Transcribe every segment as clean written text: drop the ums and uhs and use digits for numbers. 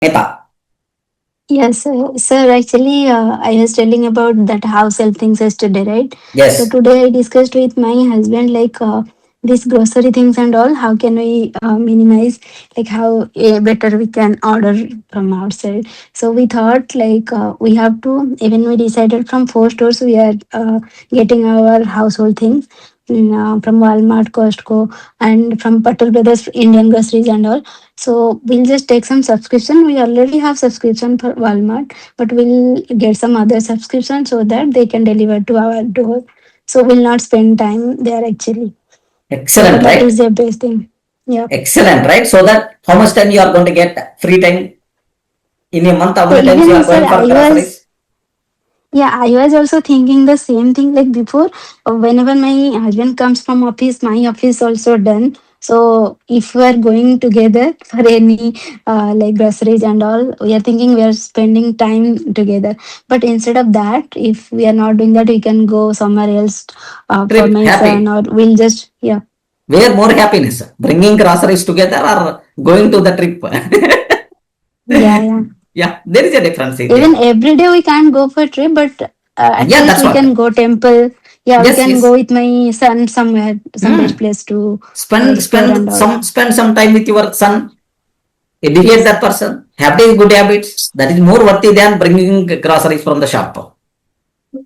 Meta. Yes, sir. Actually, I was telling about that house help things yesterday, right? So Yes. today I discussed with my husband like these grocery things and all. How can we minimize? Like how better we can order from outside. So we thought like we have to. Even we decided from 4 stores we are getting our household things. From Walmart, Costco, and from Patel Brothers Indian groceries and all. So we'll just take some subscription. We already have subscription for Walmart, but we'll get some other subscription so that they can deliver to our door. So we'll not spend time there actually. So Excellent, that right? is the best thing. Yeah. Excellent, right? So that how much time you are going to get free time in a month? How So many times you even are sir, going for groceries? I was also thinking the same thing. Like before, whenever my husband comes from office, my office also done. So if we are going together for any like groceries and all, we are thinking we are spending time together. But instead of that, if we are not doing that, we can go somewhere else for Trip, my son, happy. or we'll just yeah. Where more happiness? Bringing groceries together or going to the trip? Yeah, yeah. Yeah, there is a difference Even there. every day we can't go for trip, but at Yeah, least that's we can what. go temple. Yeah, we Yes, can go yes. with my son somewhere Hmm. place to Spend explore and spend all. some spend some time with your son. Educate Yes, that person. Have these good habits. That is more worthy than bringing groceries from the shop. yes.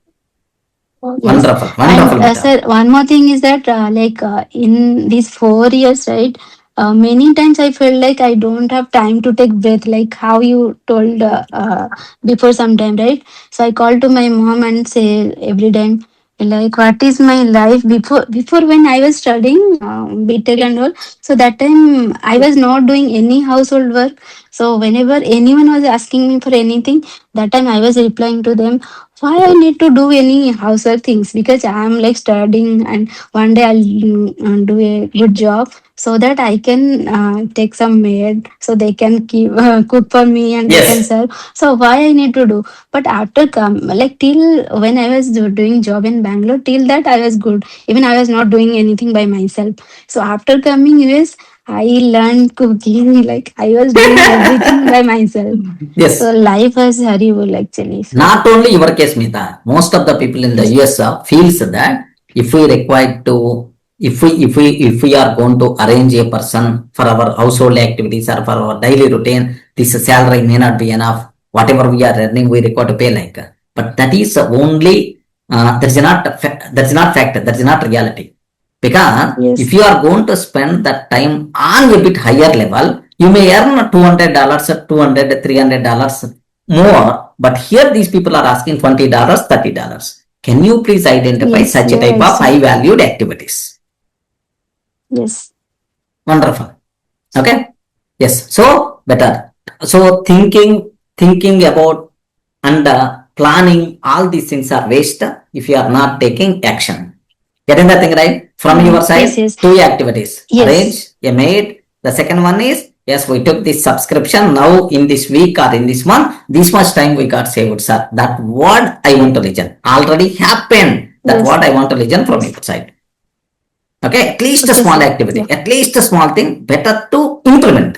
Wonderful, And wonderful method. sir, one more thing is that in these 4 years, right? Many times I feel like I don't have time to take breath, like how you told before some time, right? So I call to my mom and say every time, like, what is my life before when I was studying BTech and all. So that time I was not doing any household work. So whenever anyone was asking me for anything, that time I was replying to them, why I need to do any household things, because I'm like studying and one day I'll do a good job so that I can take some maid so they can keep cook for me and they can Yes. serve. So why I need to do? But after come like till when I was doing job in Bangalore, till that I was good. Even I was not doing anything by myself. So after coming US, I learned cooking. Like I was doing everything by myself. So Yes. life was horrible actually. So. Not only your case, Mita. Most of the people in the Yes. US feels that if we require to, if we are going to arrange a person for our household activities or for our daily routine, this salary may not be enough. Whatever we are earning, we require to pay like. But that is only that's not fact. That is not reality. Because if Yes. you are going to spend that time on a bit higher level, you may earn $200, $200, $300 more, but here these people are asking $20, $30. Can you please identify Yes, such a you're type right, of sir. high valued activities? Yes. Wonderful. Okay. Yes. So better. So thinking about and planning all these things are waste if you are not taking action. Getting the thing right? From your Yes, side, yes. two activities. Yes. Arrange a maid. The second one is, yes, we took this subscription. Now in this week or in this month, this much time we got saved, sir. That what I want to listen. Already happened. That Yes. what I want to listen from Yes. your side. Okay, at least a Okay, small sir. activity, Yeah. at least a small thing, better to implement.